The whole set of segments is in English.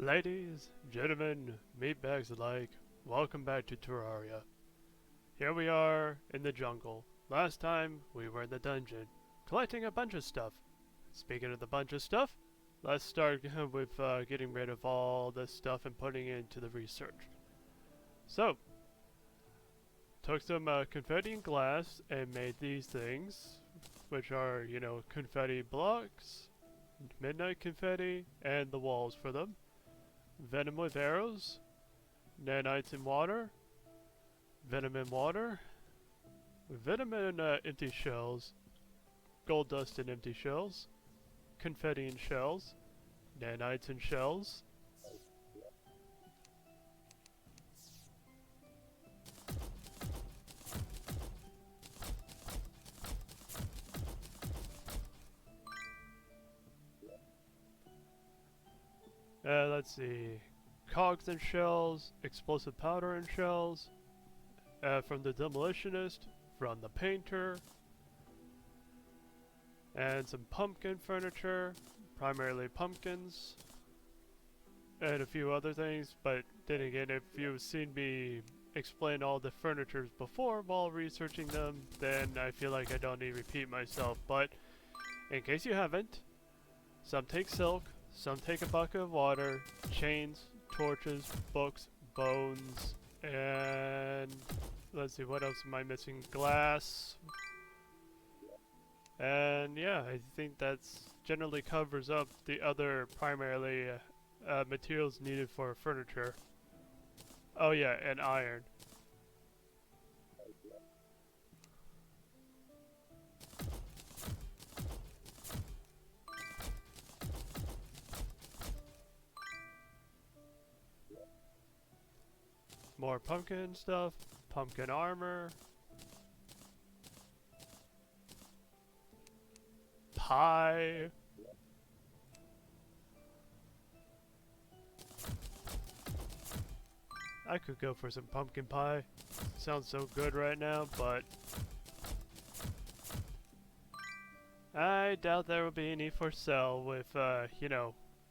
Ladies, gentlemen, meatbags alike, welcome back to Terraria. Here we are in the jungle. Last time we were in the dungeon, collecting a bunch of stuff. Speaking of the bunch of stuff, let's start with getting rid of all this stuff and putting it into the research. So, took some confetti and glass and made these things, which are, confetti blocks, midnight confetti, and the walls for them. Venom with arrows, nanites in water, venom in water, venom in empty shells, gold dust in empty shells, confetti in shells, nanites in shells. Let's see, cogs in shells, explosive powder in shells, from the demolitionist, from the painter, and some pumpkin furniture, primarily pumpkins, and a few other things, but then again, if you've seen me explain all the furnitures before while researching them, then I feel like I don't need to repeat myself, but in case you haven't, some take silk, some take a bucket of water, chains, torches, books, bones, and let's see, what else am I missing? Glass. And yeah, I think that's generally covers up the other primarily materials needed for furniture. Oh yeah, and iron. More pumpkin stuff, pumpkin armor, pie. I could go for some pumpkin pie. Sounds so good right now, but I doubt there will be any for sale with,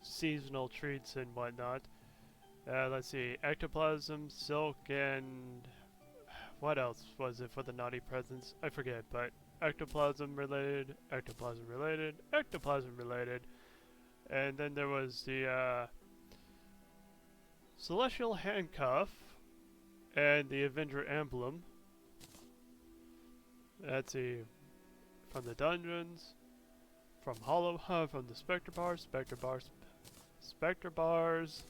seasonal treats and whatnot. Let's see, ectoplasm, silk, and what else was it for the naughty presents? I forget, but ectoplasm related, ectoplasm related, ectoplasm related. And then there was the celestial handcuff and the Avenger emblem. Let's see, from the dungeons, from Hollow Hub, from the Spectre Bars, Spectre Bars, Spectre Bars.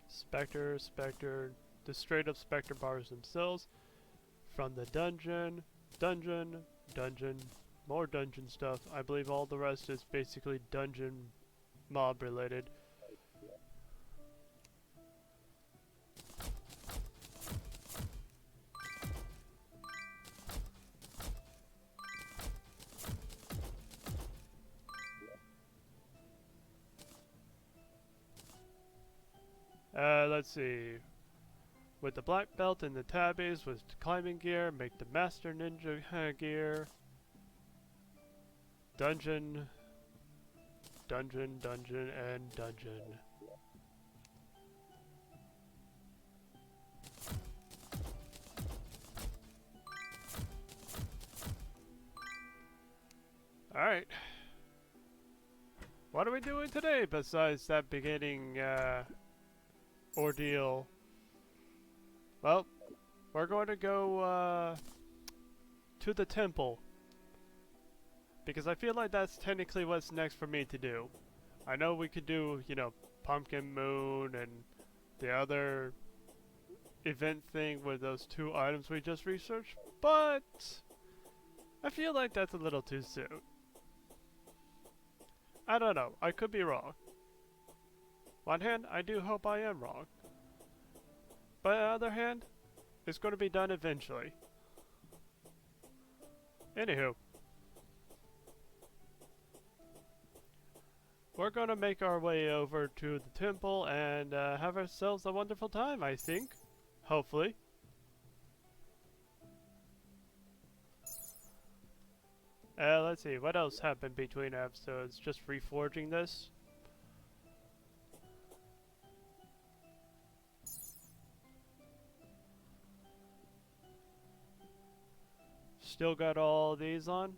Spectre, Spectre, the straight up Spectre Bars themselves. From the dungeon, dungeon, dungeon, more dungeon stuff. I believe all the rest is basically dungeon mob related. Let's see. With the black belt and the tabbies, with climbing gear, make the master ninja gear. Dungeon, dungeon, dungeon, and dungeon. Alright. What are we doing today besides that beginning ordeal? Well, we're going to go to the temple. Because I feel like that's technically what's next for me to do. I know we could do, Pumpkin Moon and the other event thing with those two items we just researched, but I feel like that's a little too soon. I don't know, I could be wrong. One hand, I do hope I am wrong. But on the other hand, it's going to be done eventually. Anywho. we're gonna make our way over to the temple and have ourselves a wonderful time, I think. Hopefully. Let's see, what else happened between episodes? Just reforging this? Still got all these on?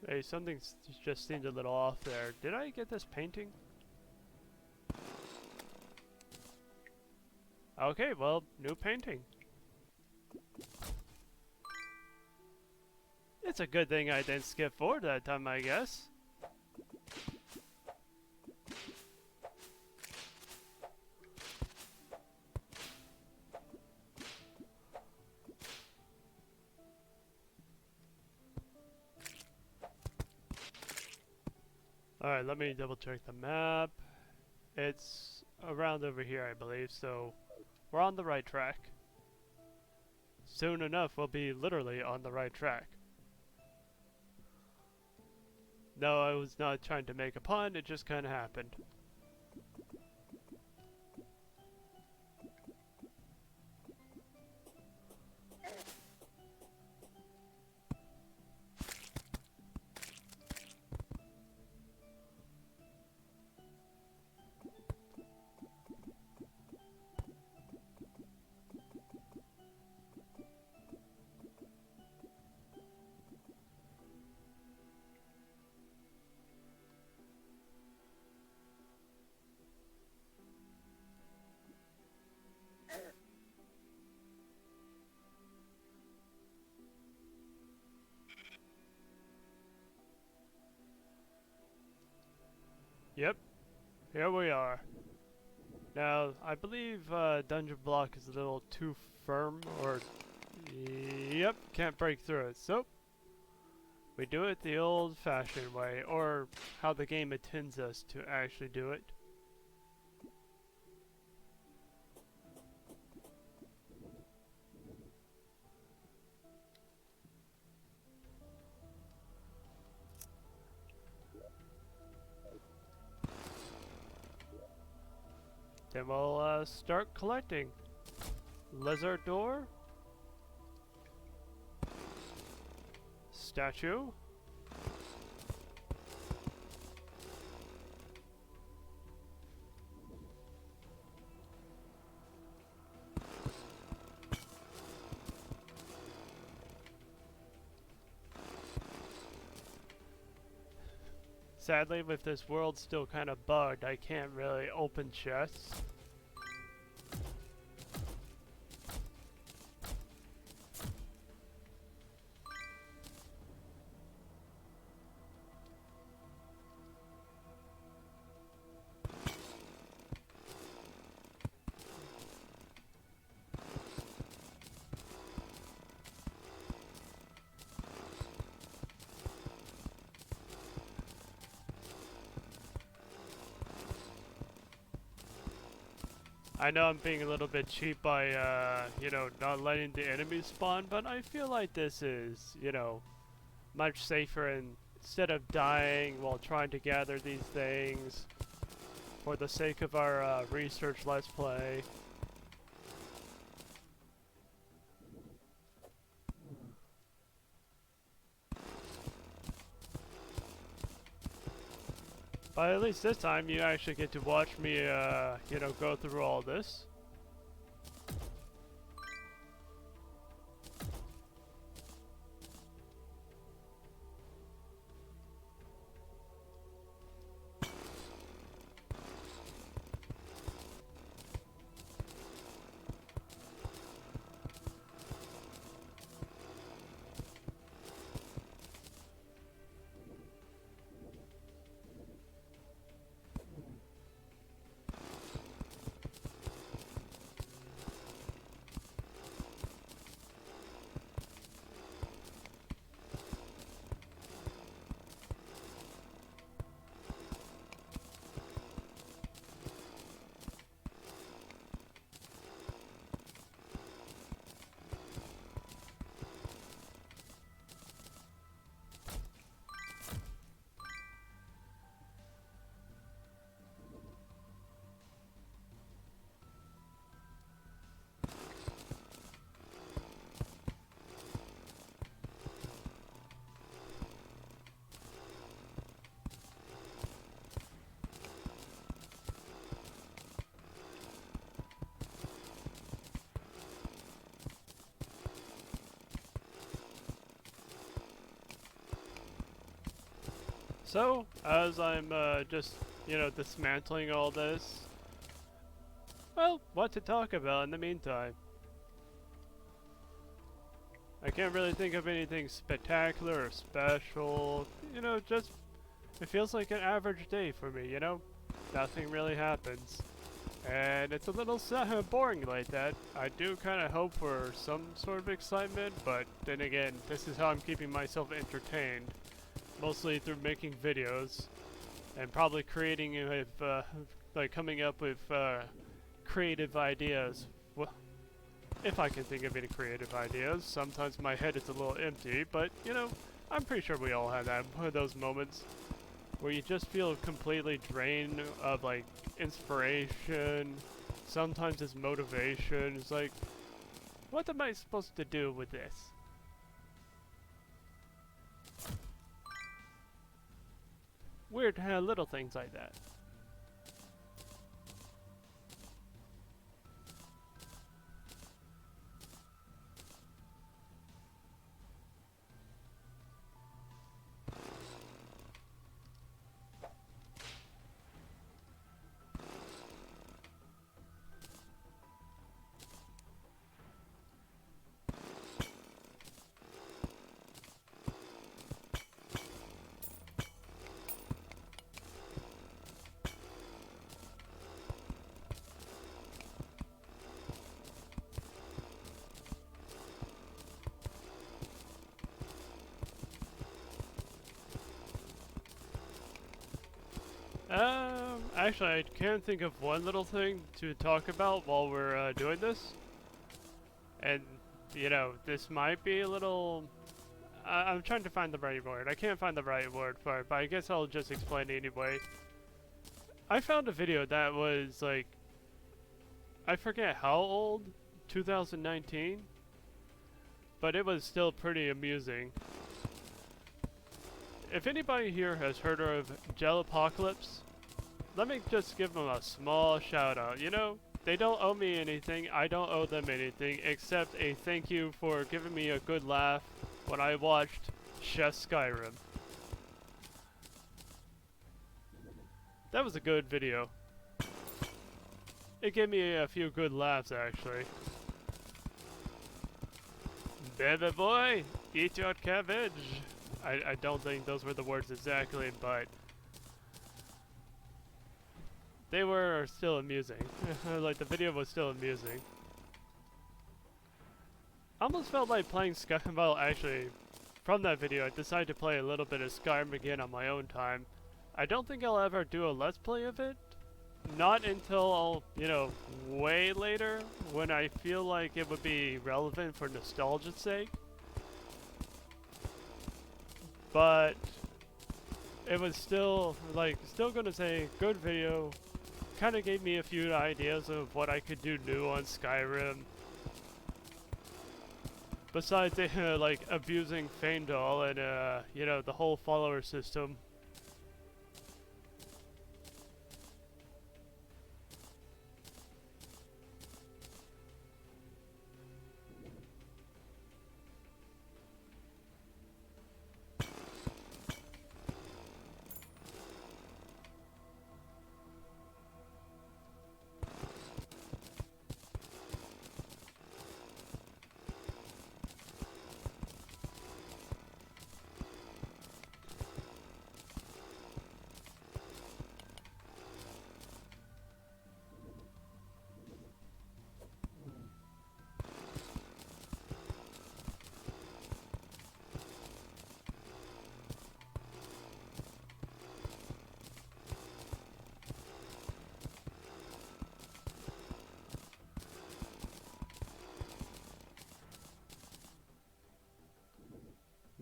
Hey, something just seemed a little off there. Did I get this painting? Okay, well, new painting. It's a good thing I didn't skip forward that time, I guess. Alright, let me double check the map. It's around over here, I believe, so we're on the right track. Soon enough, we'll be literally on the right track. No, I was not trying to make a pun, it just kinda happened. Yep, here we are. Now, I believe dungeon block is a little too firm, or... Yep, can't break through it, so... We do it the old-fashioned way, or how the game intends us to actually do it. Then we'll start collecting. Lizard door. Statue. Sadly, with this world still kind of bugged, I can't really open chests. I know I'm being a little bit cheap by, you know, not letting the enemies spawn, but I feel like this is, you know, much safer, and instead of dying while trying to gather these things for the sake of our research let's play. But at least this time you actually get to watch me, you know, go through all this. So, as I'm just, dismantling all this, well, what to talk about in the meantime? I can't really think of anything spectacular or special, just, it feels like an average day for me, Nothing really happens. And it's a little boring like that. I do kind of hope for some sort of excitement, but then again, this is how I'm keeping myself entertained. Mostly through making videos, and probably creating with, like coming up with creative ideas. Well, if I can think of any creative ideas. Sometimes my head is a little empty, but I'm pretty sure we all have that, one of those moments where you just feel completely drained of like inspiration. Sometimes it's motivation. It's like, what am I supposed to do with this? Weird little things like that. Actually, I can think of one little thing to talk about while we're doing this. And, this might be a little... I'm trying to find the right word. I can't find the right word for it, but I guess I'll just explain it anyway. I found a video that was, like... I forget how old? 2019? But it was still pretty amusing. If anybody here has heard of Gelapocalypse, let me just give them a small shout out. They don't owe me anything, I don't owe them anything, except a thank you for giving me a good laugh when I watched Chef Skyrim. That was a good video. It gave me a few good laughs, actually. Baby boy, eat your cabbage. I don't think those were the words exactly, but they were still amusing. Like, the video was still amusing. I almost felt like playing Skyrim. Well, actually, from that video, I decided to play a little bit of Skyrim again on my own time. I don't think I'll ever do a Let's Play of it. Not until, way later, when I feel like it would be relevant for nostalgia's sake. But it was still, still gonna say, good video. Kind of gave me a few ideas of what I could do new on Skyrim. Besides, abusing Faendal and, the whole follower system.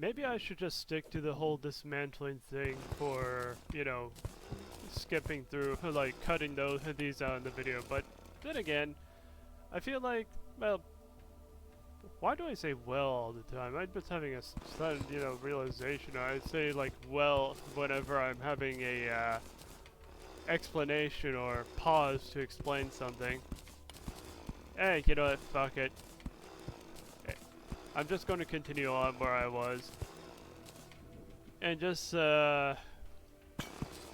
Maybe I should just stick to the whole dismantling thing for, skipping through, cutting these out in the video. But then again, I feel like, well, why do I say well all the time? I'm just having a sudden, realization. I say well whenever I'm having a explanation or pause to explain something. Hey, you know what? Fuck it. I'm just going to continue on where I was. And just,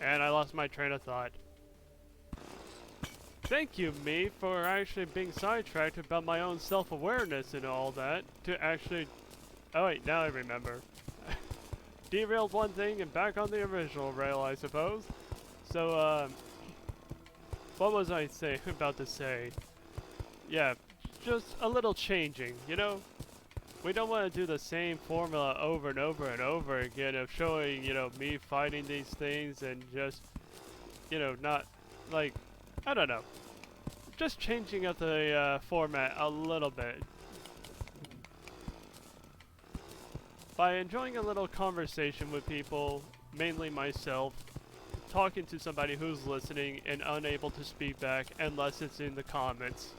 And I lost my train of thought. Thank you, me, for actually being sidetracked about my own self-awareness and all that, to actually... Oh wait, now I remember. Derailed one thing and back on the original rail, I suppose. So, what was I about to say? Yeah, just a little changing, you know? We don't want to do the same formula over and over and over again of showing, you know, me fighting these things and just, you know, not, like, I don't know. Just changing up the format a little bit. By enjoying a little conversation with people, mainly myself, talking to somebody who's listening and unable to speak back unless it's in the comments.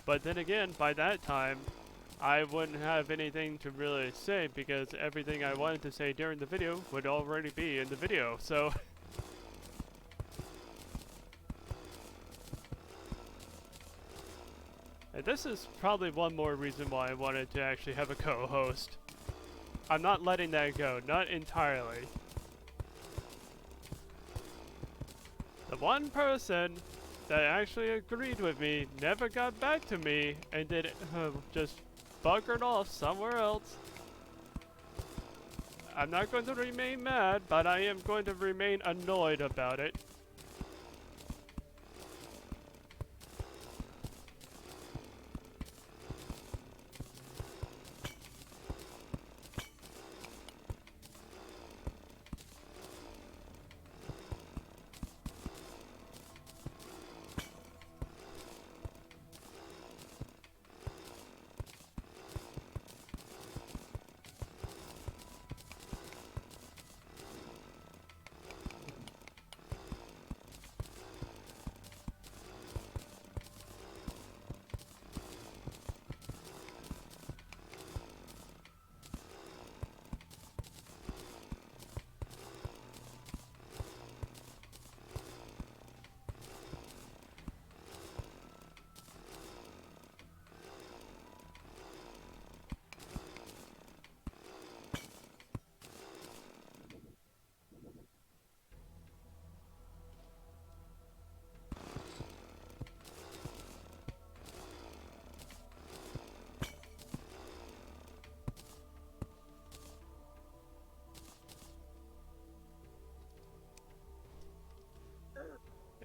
But then again, by that time, I wouldn't have anything to really say because everything I wanted to say during the video would already be in the video, so... And this is probably one more reason why I wanted to actually have a co-host. I'm not letting that go, not entirely. The one person that actually agreed with me never got back to me and did just buggered off somewhere else. I'm not going to remain mad, but I am going to remain annoyed about it.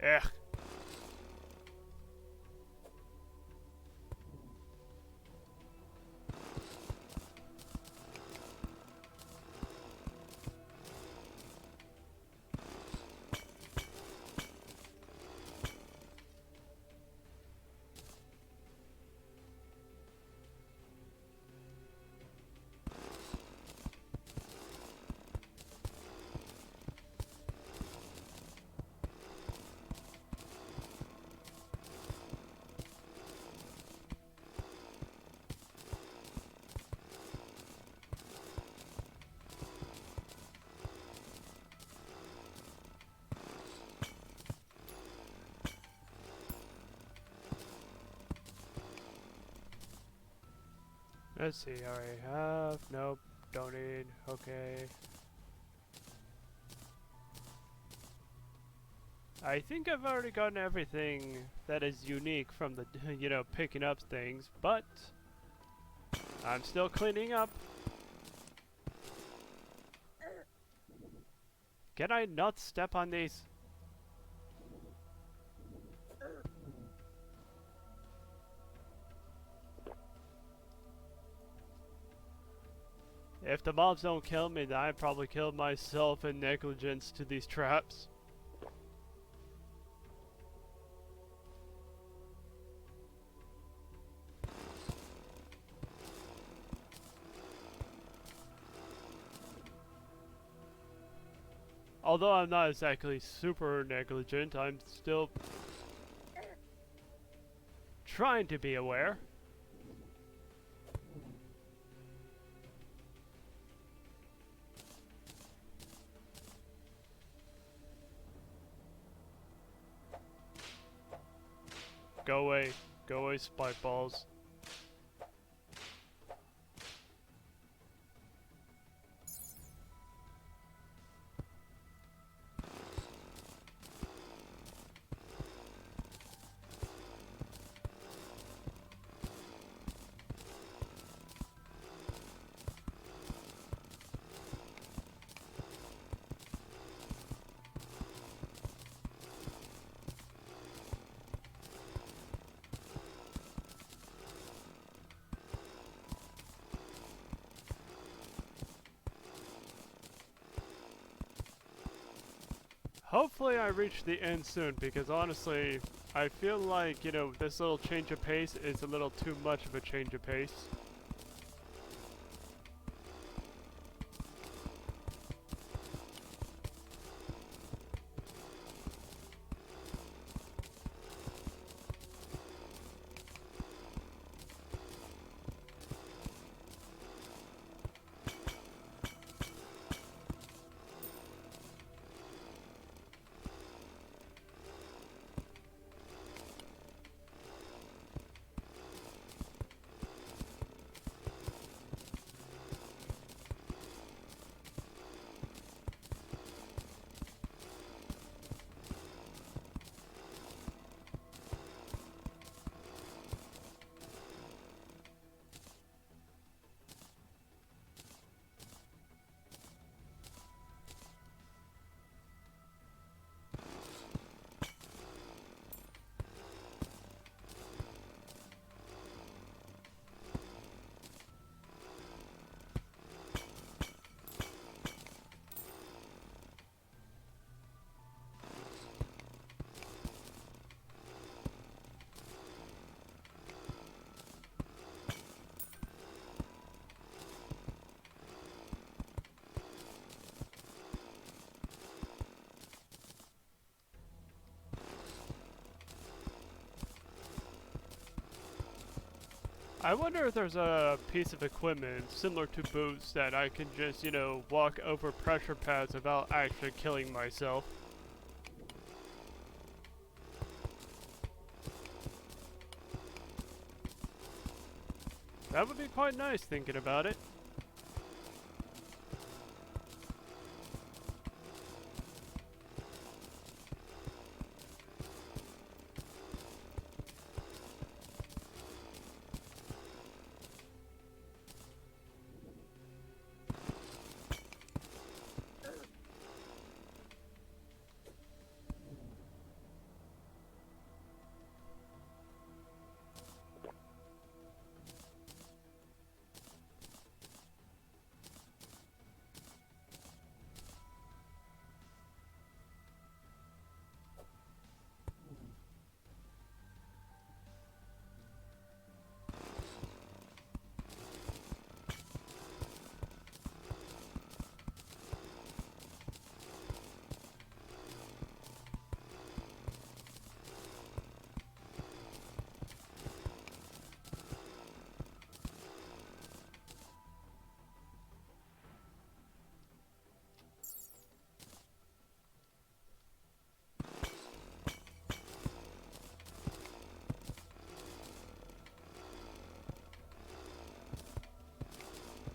Ugh. Let's see, already have, nope, don't need, okay. I think I've already gotten everything that is unique from the, you know, picking up things, but I'm still cleaning up. Can I not step on these? If the mobs don't kill me, then I probably killed myself in negligence to these traps. Although I'm not exactly super negligent, I'm still trying to be aware. Go away, spike balls. Hopefully I reach the end soon, because honestly, I feel like, you know, this little change of pace is a little too much of a change of pace. I wonder if there's a piece of equipment similar to boots that I can just, you know, walk over pressure pads without actually killing myself. That would be quite nice thinking about it.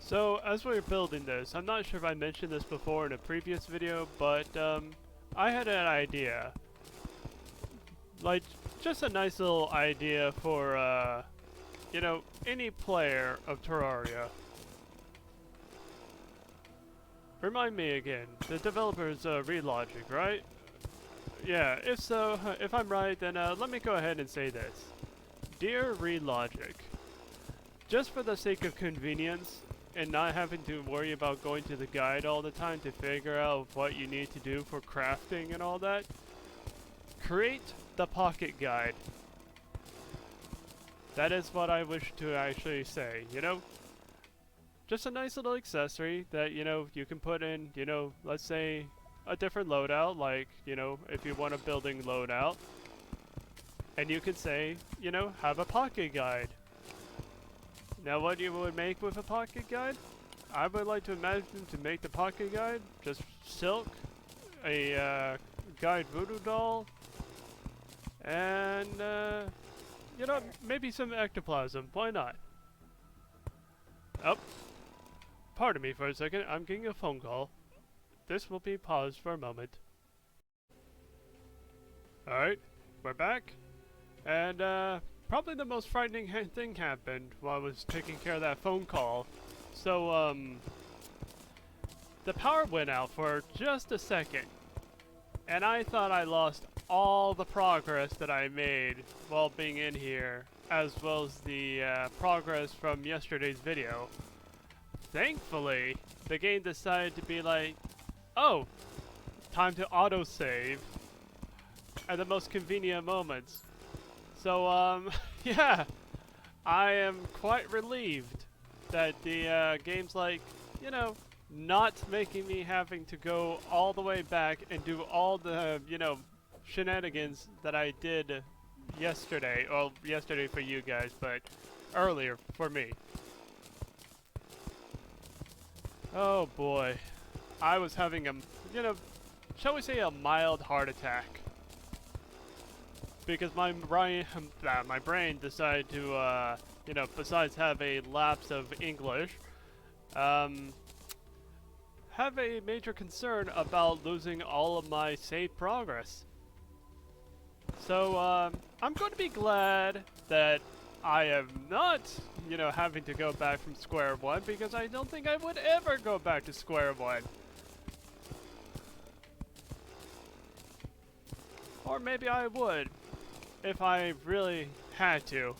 So, as we were building this, I'm not sure if I mentioned this before in a previous video, but I had an idea. Like, just a nice little idea for, you know, any player of Terraria. Remind me again, the developer's Relogic, right? Yeah, if so, if I'm right, then let me go ahead and say this. Dear Relogic, just for the sake of convenience, and not having to worry about going to the guide all the time to figure out what you need to do for crafting and all that, create the pocket guide. That is what I wish to actually say, you know? Just a nice little accessory that, you know, you can put in, you know, let's say a different loadout, like, you know, if you want a building loadout. And you could say, you know, have a pocket guide. Now what you would make with a pocket guide? I would like to imagine to make the pocket guide just silk, a guide voodoo doll, and you know, maybe some ectoplasm. Why not? Oh, pardon me for a second. I'm getting a phone call. This will be paused for a moment. Alright, we're back. And probably the most frightening thing happened while I was taking care of that phone call. So, the power went out for just a second. And I thought I lost all the progress that I made while being in here, as well as the progress from yesterday's video. Thankfully, the game decided to be like, oh, time to autosave at the most convenient moments. So, yeah, I am quite relieved that the game's like, you know, not making me having to go all the way back and do all the, you know, shenanigans that I did yesterday. Well, yesterday for you guys, but earlier for me. Oh boy. I was having a, you know, shall we say a mild heart attack. Because my brain decided to, you know, besides have a lapse of English, have a major concern about losing all of my saved progress. So, I'm going to be glad that I am not, you know, having to go back from square one, because I don't think I would ever go back to square one. Or maybe I would, if I really had to.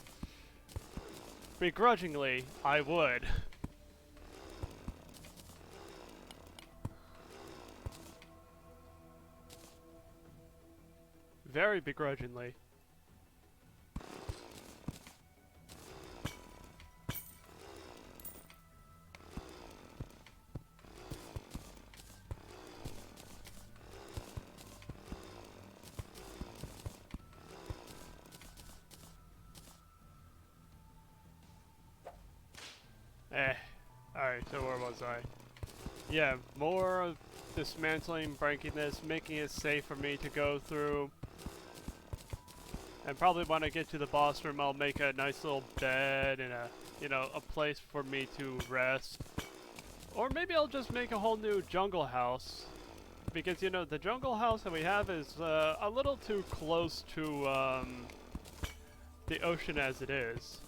Begrudgingly, I would. Very begrudgingly. Alright, so where was I? Yeah, more of dismantling, breaking this, making it safe for me to go through. And probably when I get to the boss room, I'll make a nice little bed and a, you know, a place for me to rest. Or maybe I'll just make a whole new jungle house. Because, you know, the jungle house that we have is a little too close to the ocean as it is.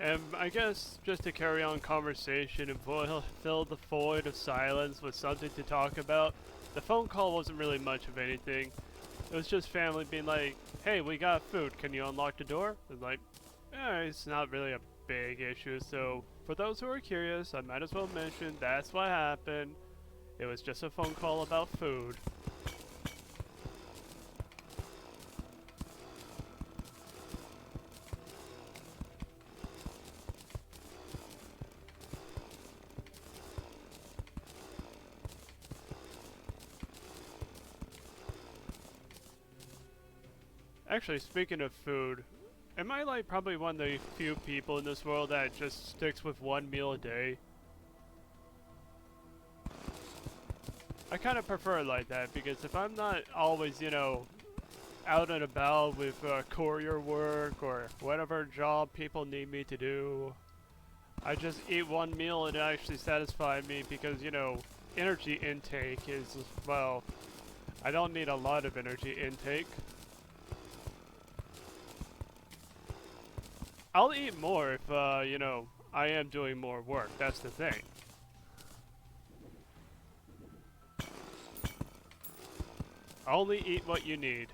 And I guess just to carry on conversation and fill the void of silence with something to talk about, the phone call wasn't really much of anything. It was just family being like, hey, we got food, can you unlock the door? And like, it's not really a big issue, so for those who are curious, I might as well mention that's what happened. It was just a phone call about food. Actually, speaking of food, am I like probably one of the few people in this world that just sticks with one meal a day? I kind of prefer it like that, because if I'm not always, you know, out and about with courier work or whatever job people need me to do, I just eat one meal and it actually satisfies me, because, you know, energy intake is, well, I don't need a lot of energy intake. I'll eat more if, you know, I am doing more work. That's the thing. Only eat what you need.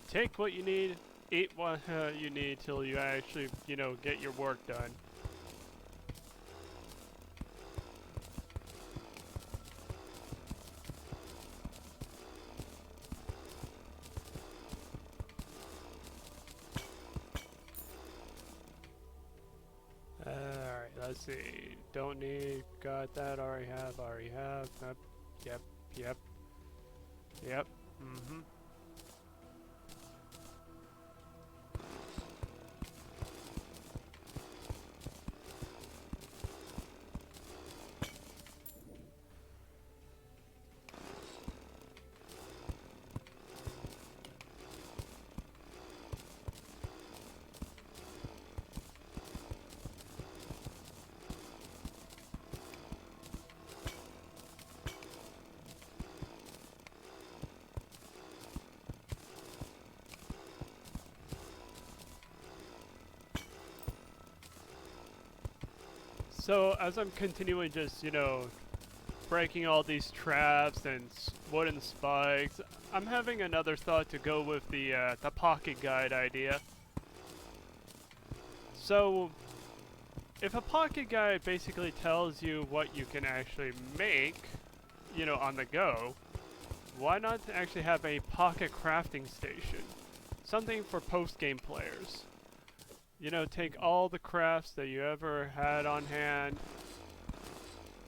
Take what you need, eat what you need till you actually, you know, get your work done. let's see. Don't need. Got that. Already have. Already have. Yep. Yep. Yep. Mm-hmm. So as I'm continuing just, breaking all these traps and wooden spikes, I'm having another thought to go with the pocket guide idea. So if a pocket guide basically tells you what you can actually make, on the go, why not actually have a pocket crafting station? Something for post-game players. Take all the crafts that you ever had on hand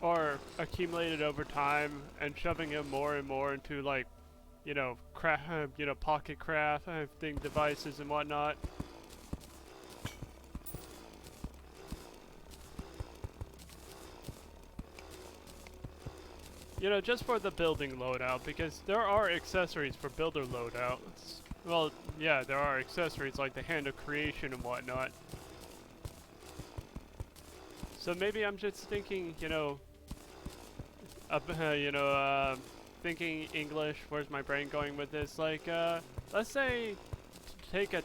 or accumulated over time and shoving them more and more into pocket crafting devices and whatnot. Just for the building loadout, because there are accessories for builder loadouts. Well, yeah, there are accessories like the Hand of Creation and whatnot. So maybe I'm just thinking, thinking English. Where's my brain going with this? Like, let's say, take a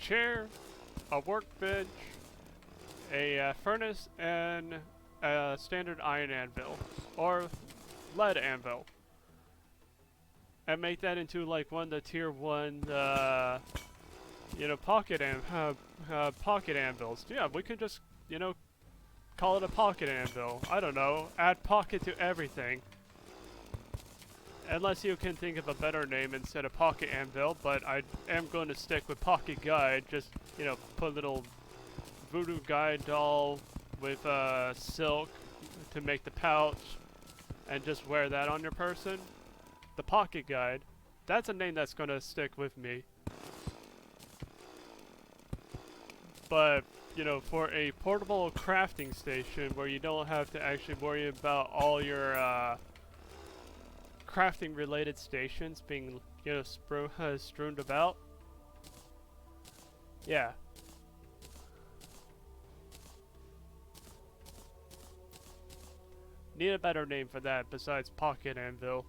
chair, a workbench, a furnace, and a standard iron anvil or lead anvil, and make that into like one of the tier 1 pocket anvils. Yeah, we could just call it a pocket anvil. I don't know, add pocket to everything, unless you can think of a better name instead of pocket anvil, but I am going to stick with pocket guide. Just put a little voodoo guide doll with silk to make the pouch and just wear that on your person. The pocket guide, that's a name that's gonna stick with me. But for a portable crafting station where you don't have to actually worry about all your crafting related stations being strewn about, yeah. Need a better name for that besides pocket anvil.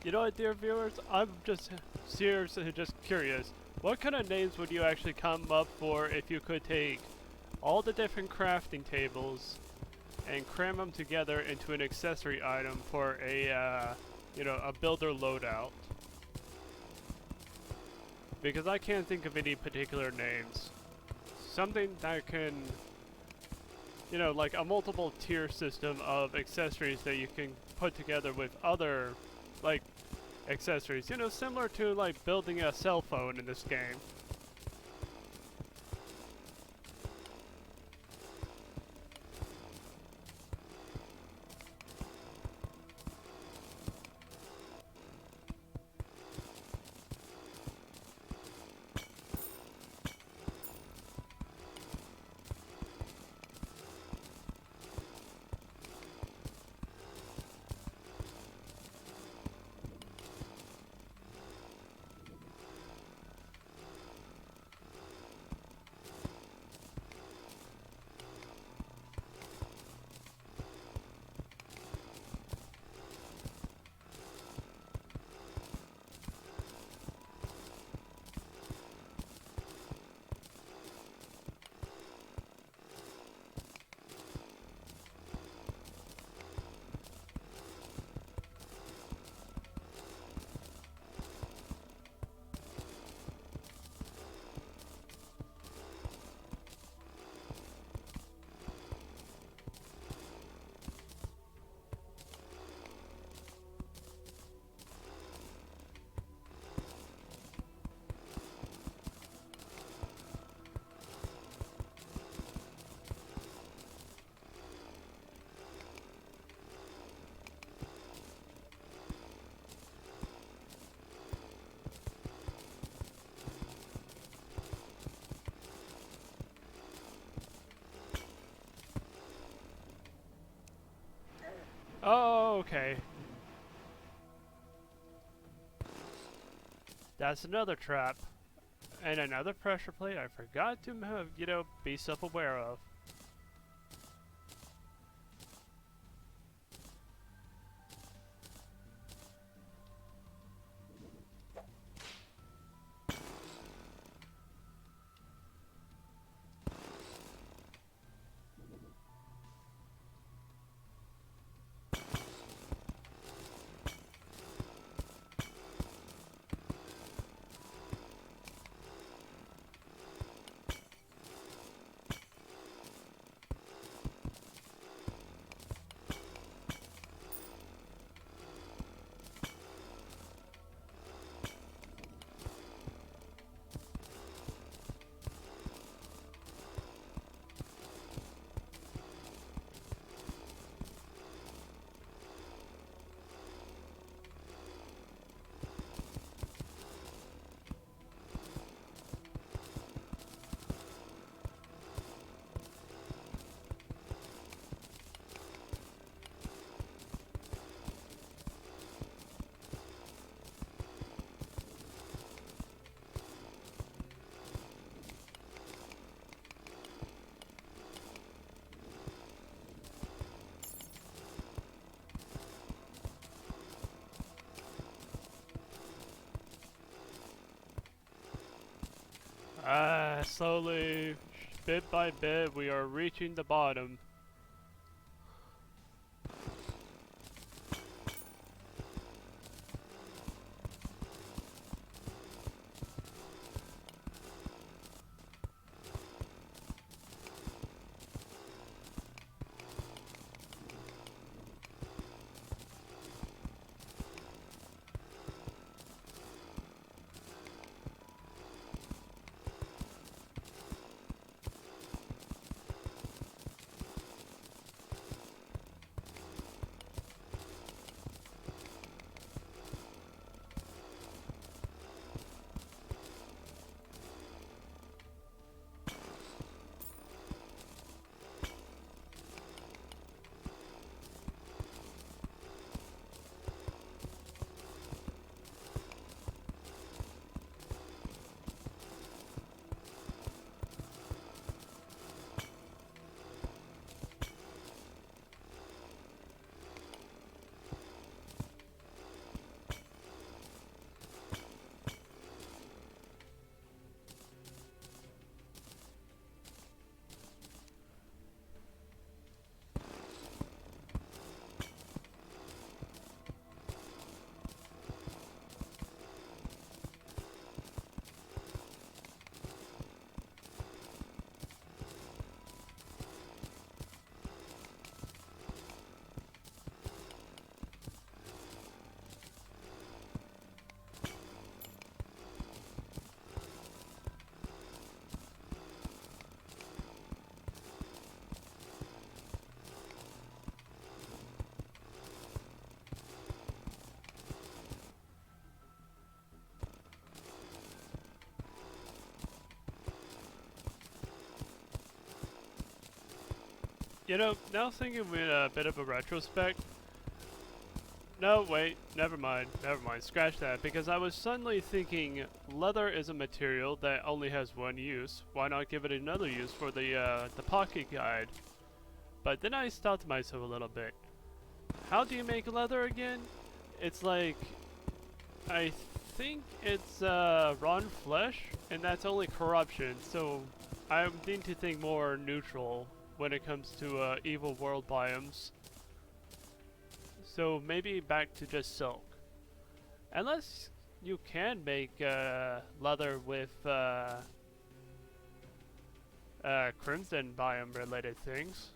You know what, dear viewers, I'm just seriously just curious. What kind of names would you actually come up for if you could take all the different crafting tables and cram them together into an accessory item for a, a builder loadout? Because I can't think of any particular names. Something that can, like a multiple tier system of accessories that you can put together with other, like, accessories. Similar to, like, building a cell phone in this game. Okay. That's another trap. And another pressure plate I forgot to, you know, be self-aware of. Slowly, bit by bit, we are reaching the bottom. You know, now thinking with a bit of a retrospect. No, wait, never mind, scratch that, because I was suddenly thinking leather is a material that only has one use. Why not give it another use for the pocket guide? But then I stopped myself a little bit. How do you make leather again? It's like, I think it's rotten flesh, and that's only corruption, so I need to think more neutral when it comes to evil world biomes. So maybe back to just silk. Unless you can make leather with crimson biome related things.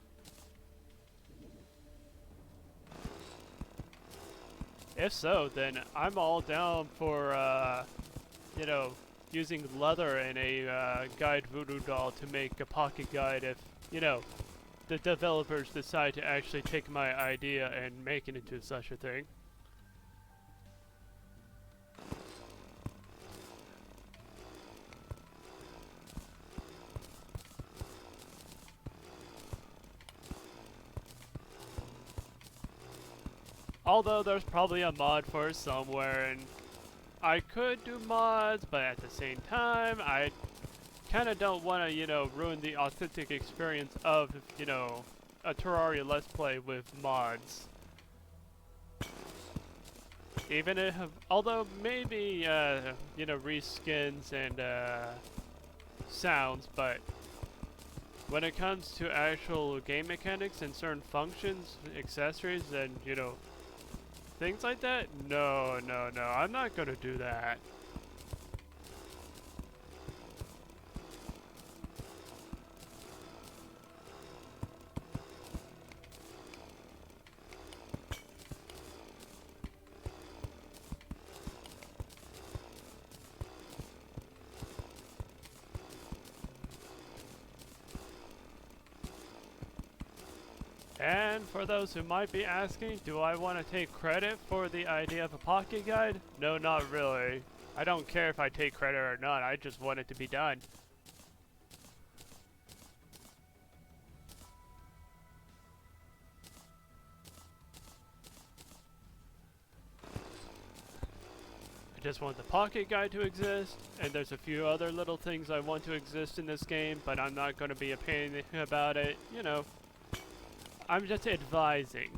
If so, then I'm all down for, you know, using leather in a guide voodoo doll to make a pocket guide if, you know, the developers decide to actually take my idea and make it into such a thing. although there's probably a mod for it somewhere, and I could do mods, but at the same time, I kind of don't want to, you know, ruin the authentic experience of, you know, a Terraria Let's Play with mods. Even if, although maybe, you know, reskins and, sounds, but when it comes to actual game mechanics and certain functions, accessories, and, you know, things like that, no, I'm not gonna do that. And for those who might be asking, do I want to take credit for the idea of a pocket guide? No, not really. I don't care if I take credit or not, I just want it to be done. I just want the pocket guide to exist, and there's a few other little things I want to exist in this game, but I'm not going to be a pain about it, you know. I'm just advising.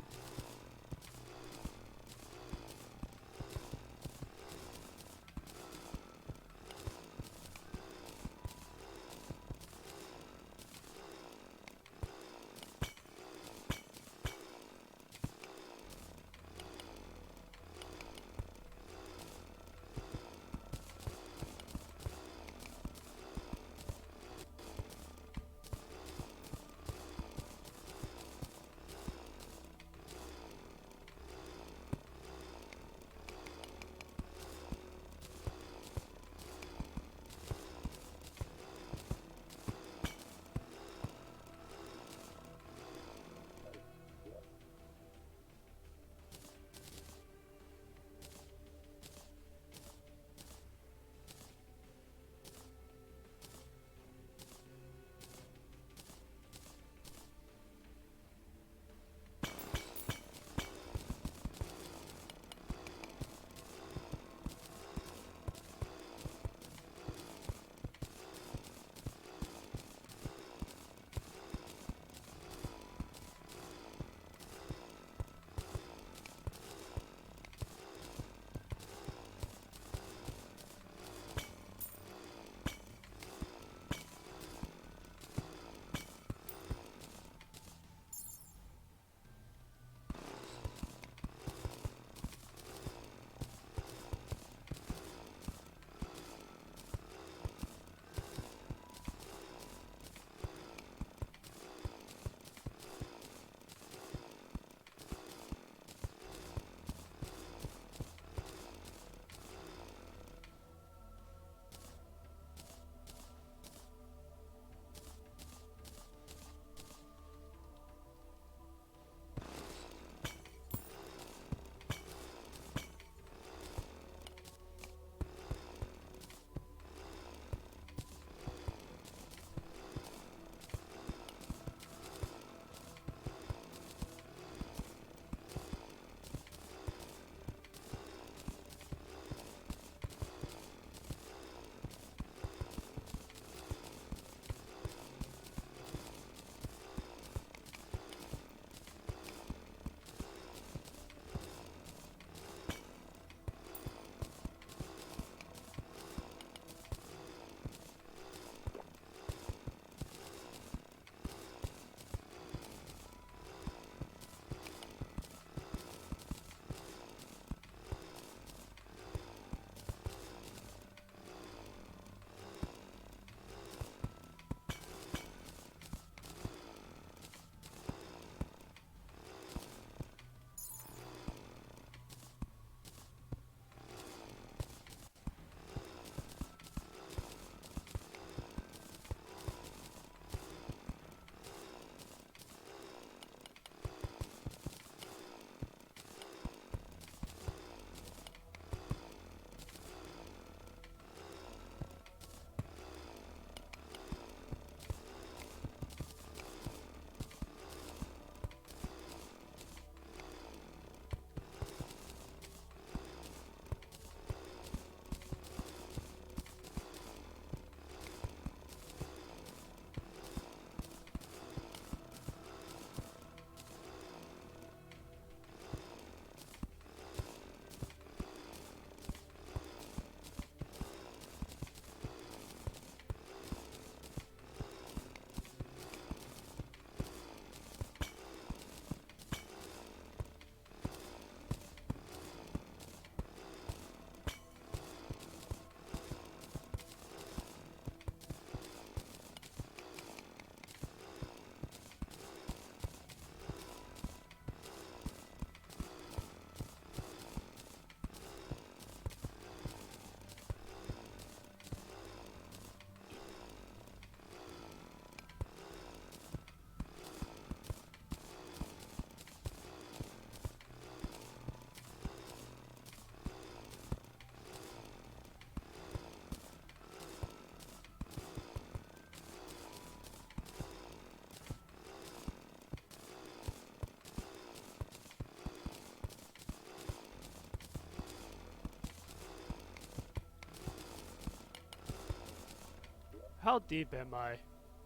How deep am I?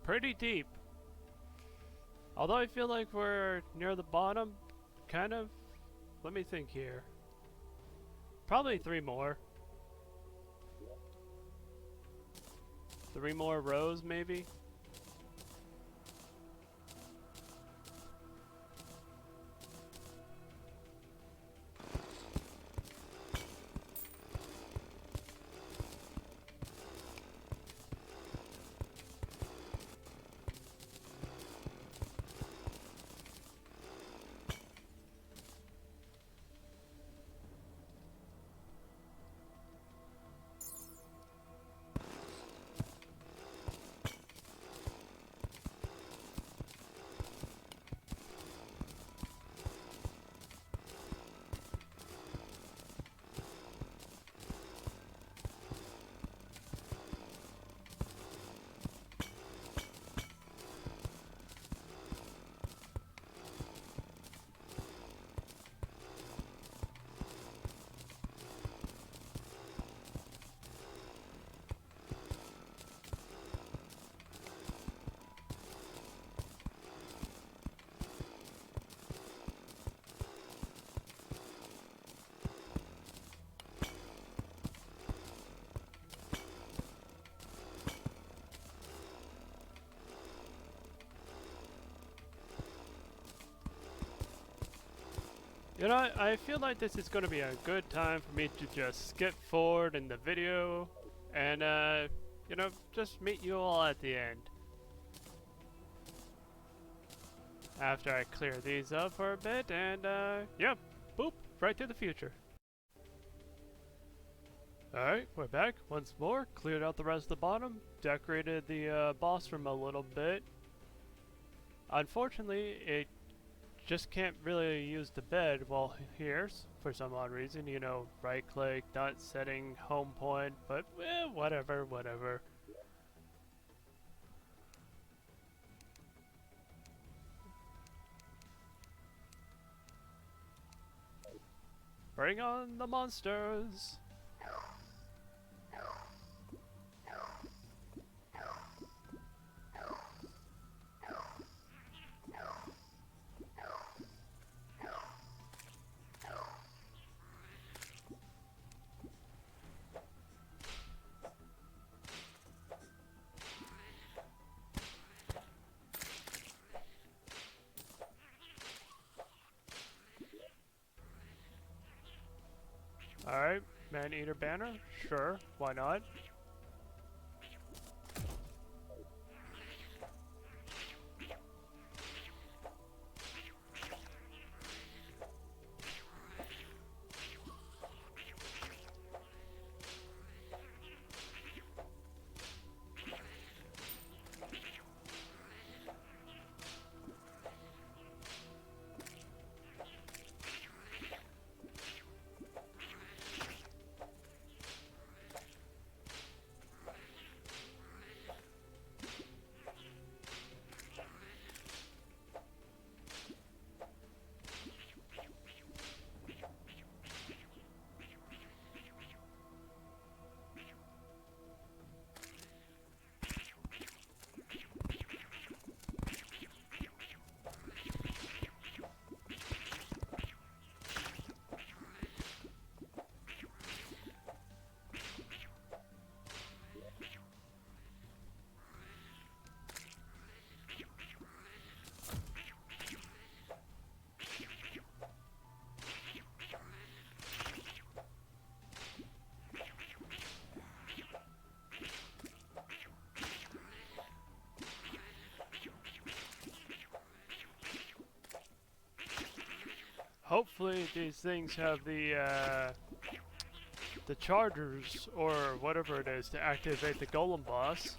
Pretty deep. Although I feel like we're near the bottom, kind of. Let me think here. Probably 3 more. 3 more rows, maybe? You know, I feel like this is going to be a good time for me to just skip forward in the video and, you know, just meet you all at the end. After I clear these up for a bit and, yeah, boop, right to the future. Alright, we're back once more, cleared out the rest of the bottom, decorated the boss room a little bit. Unfortunately, it just can't really use the bed while here for some odd reason, you know, right click, not setting home point, but whatever. Bring on the monsters! Alright, man-eater banner? Sure, why not? Hopefully these things have the chargers or whatever it is to activate the golem boss.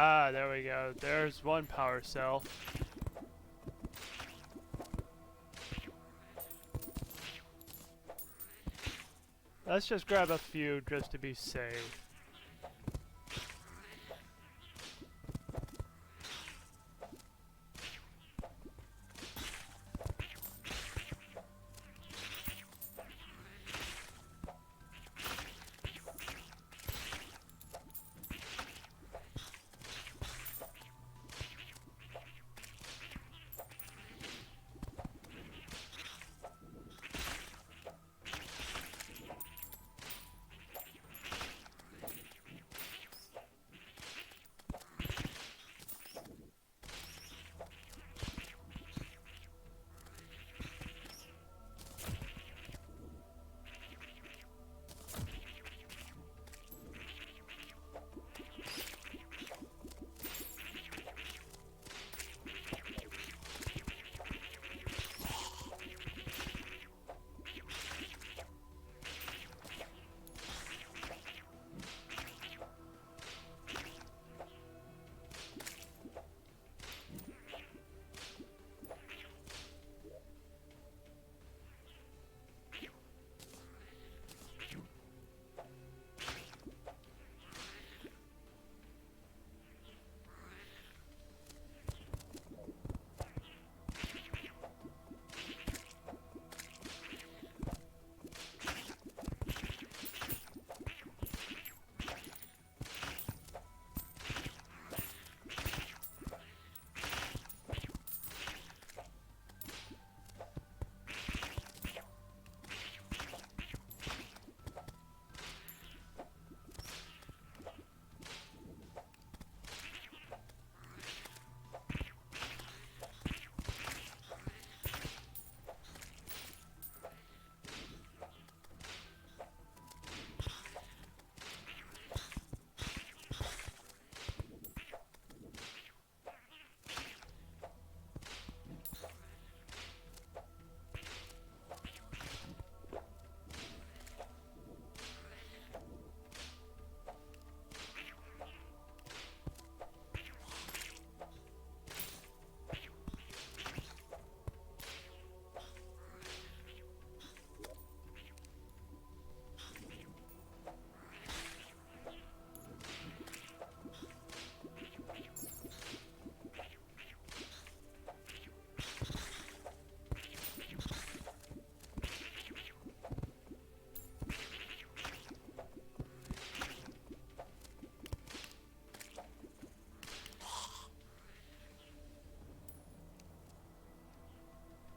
Ah, there we go. There's one power cell. Let's just grab a few just to be safe.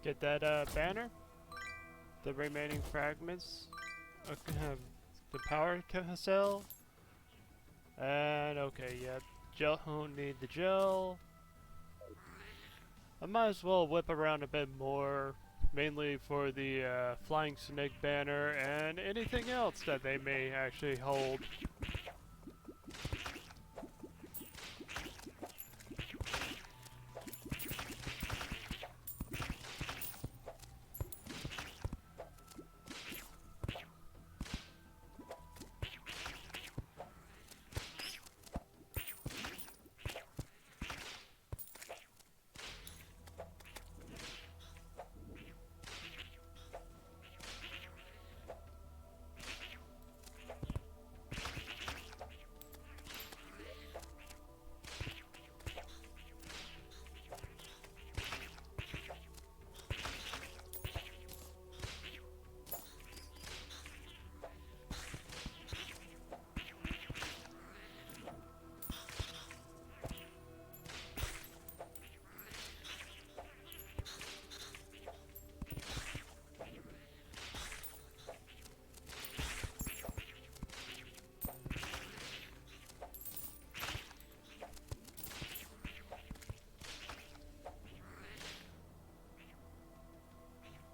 Get that banner. The remaining fragments. Okay, the power cell. And okay, yeah. Gel, don't need the gel. I might as well whip around a bit more. Mainly for the flying snake banner and anything else that they may actually hold.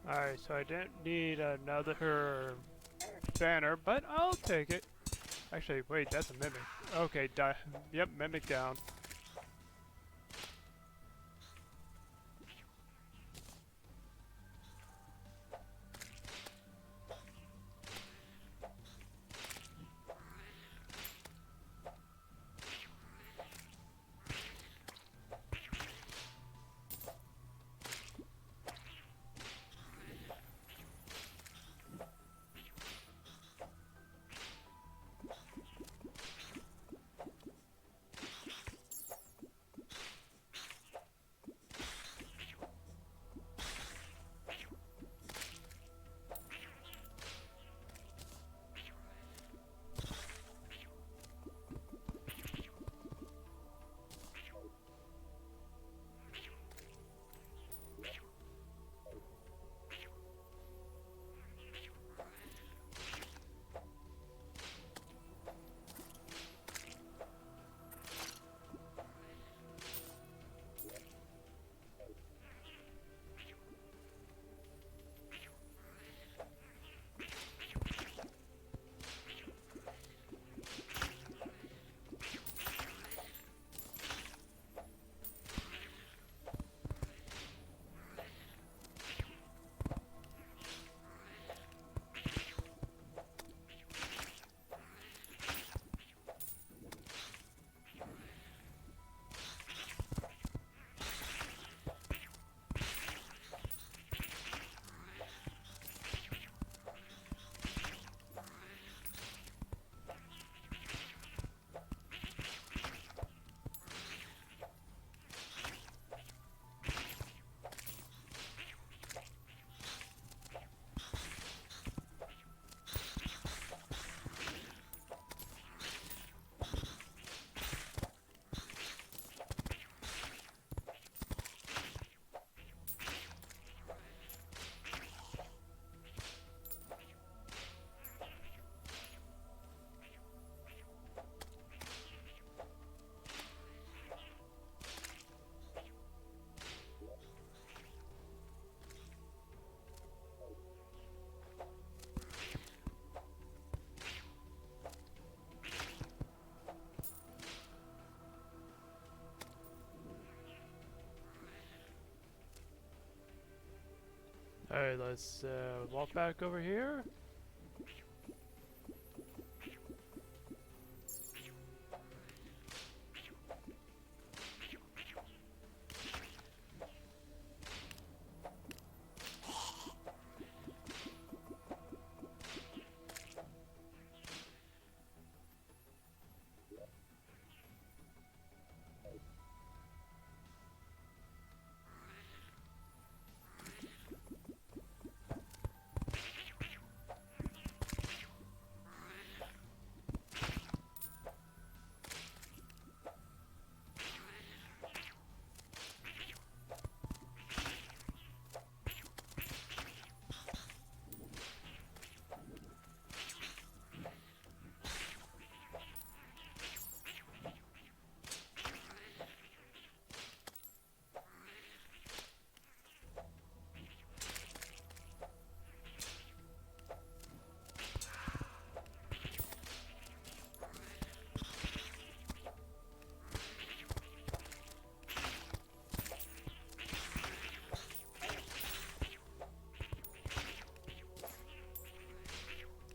Alright, so I didn't need another banner, but I'll take it. Actually, wait, that's a mimic. Okay, yep, mimic down. Alright, let's walk back over here.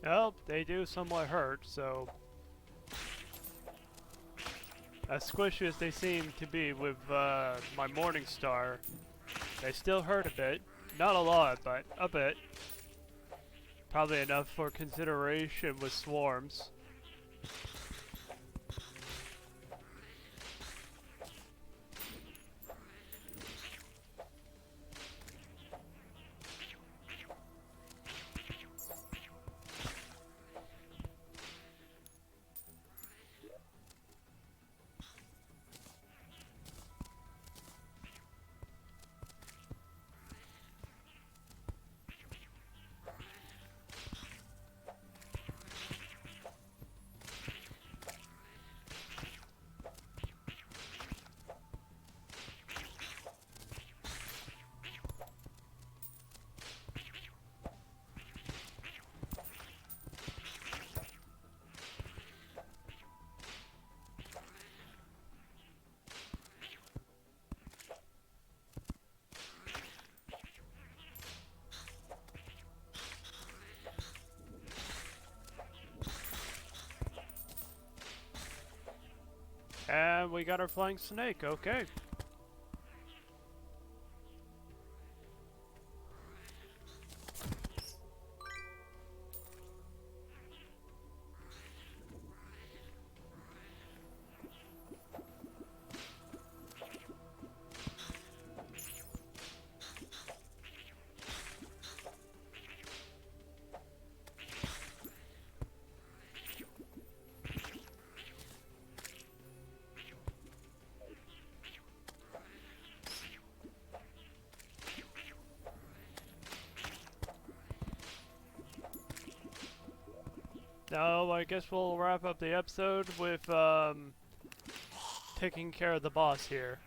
Well, they do somewhat hurt, so as squishy as they seem to be with my Morning Star, they still hurt a bit. Not a lot, but a bit. Probably enough for consideration with swarms. And we got our flying snake, okay. Now, I guess we'll wrap up the episode with taking care of the boss here.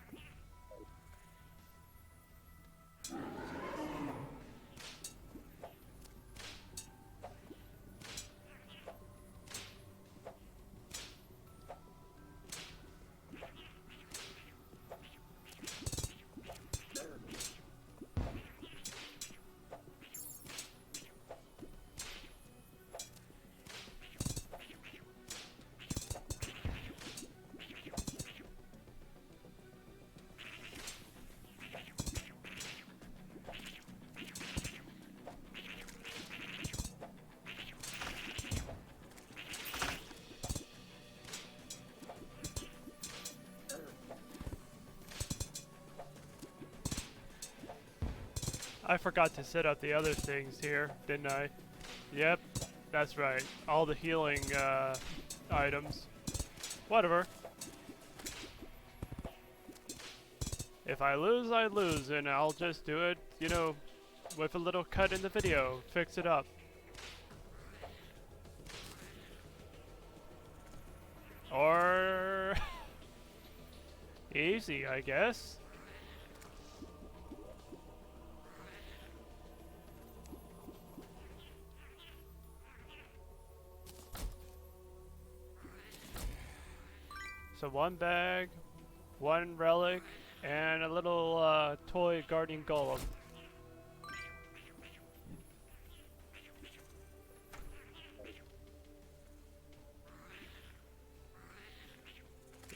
I forgot to set up the other things here, didn't I? Yep, that's right. All the healing items. Whatever. If I lose, I lose, and I'll just do it, you know, with a little cut in the video. Fix it up. Or... easy, I guess. So one bag, one relic, and a little toy guardian golem.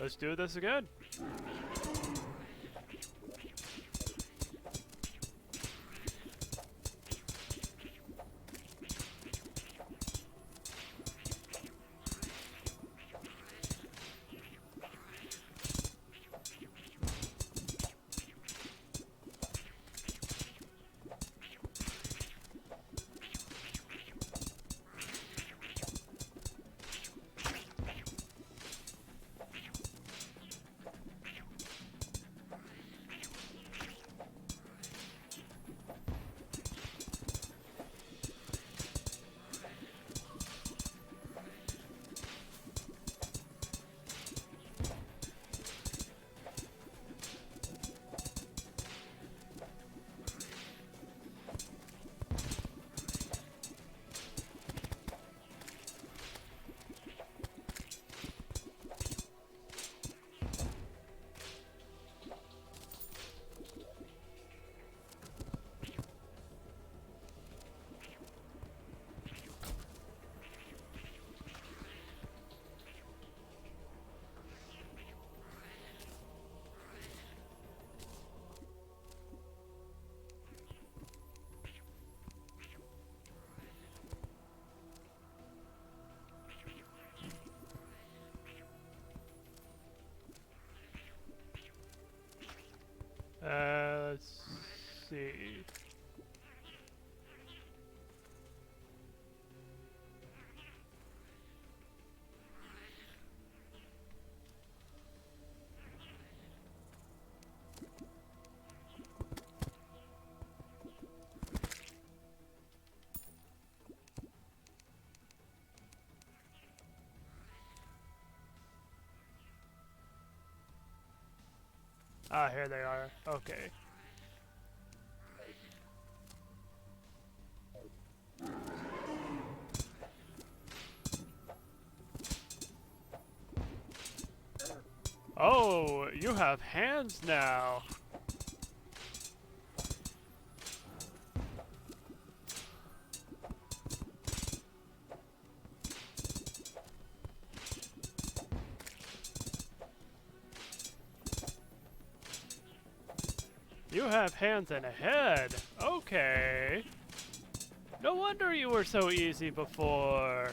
Let's do this again. Let's see. Ah, here they are. Okay. Oh, you have hands now. You have hands and a head. Okay. No wonder you were so easy before.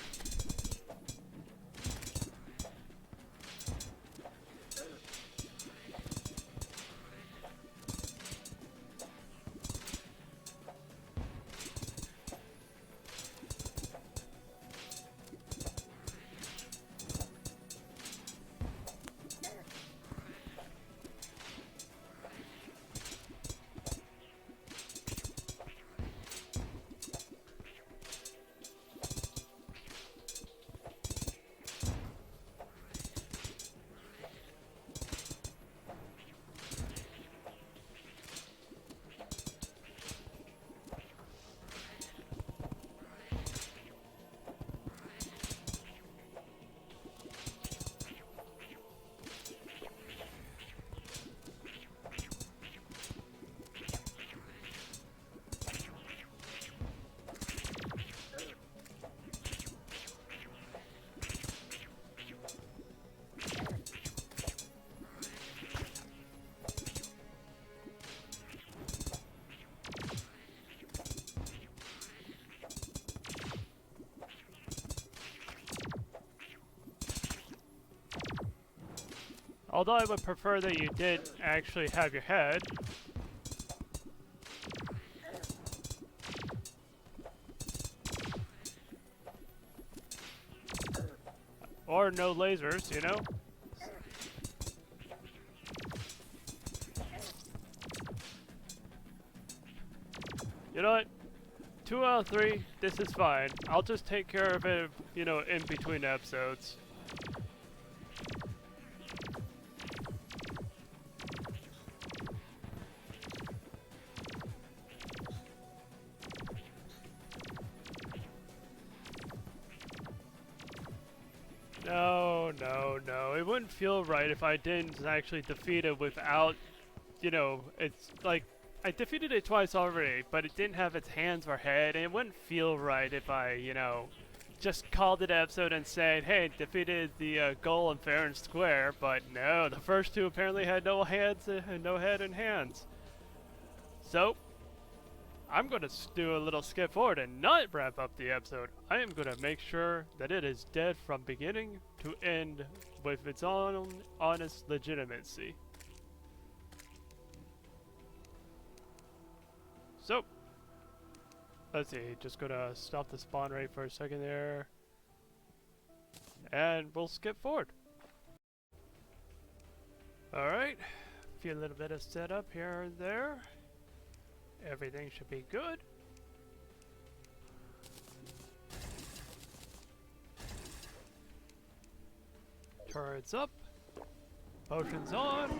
Although I would prefer that you did actually have your head. Or no lasers, you know? You know what? 2 out of 3, this is fine. I'll just take care of it, you know, in between episodes. No. It wouldn't feel right if I didn't actually defeat it without, you know, it's like, I defeated it twice already, but it didn't have its hands or head, and it wouldn't feel right if I, you know, just called it an episode and said, hey, defeated the goal in fair and square, but no, the first two apparently had no hands, no head and hands. So, I'm going to do a little skip forward and not wrap up the episode. I am going to make sure that it is dead from beginning to end with its own honest legitimacy. So, let's see, just gonna stop the spawn rate for a second there. And we'll skip forward. Alright, a few little bit of setup here and there. Everything should be good. Turrets up. Potions on.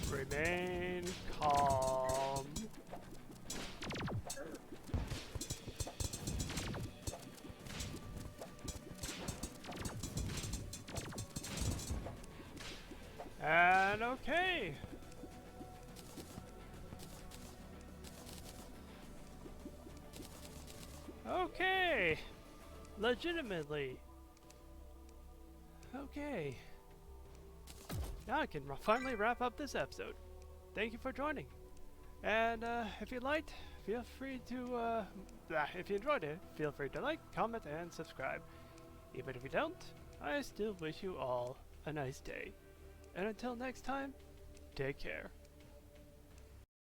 Remain calm. And okay. Okay. Legitimately. Okay. Now I can finally wrap up this episode. Thank you for joining. And if you liked, feel free to, if you enjoyed it, feel free to like, comment, and subscribe. Even if you don't, I still wish you all a nice day. And until next time, take care.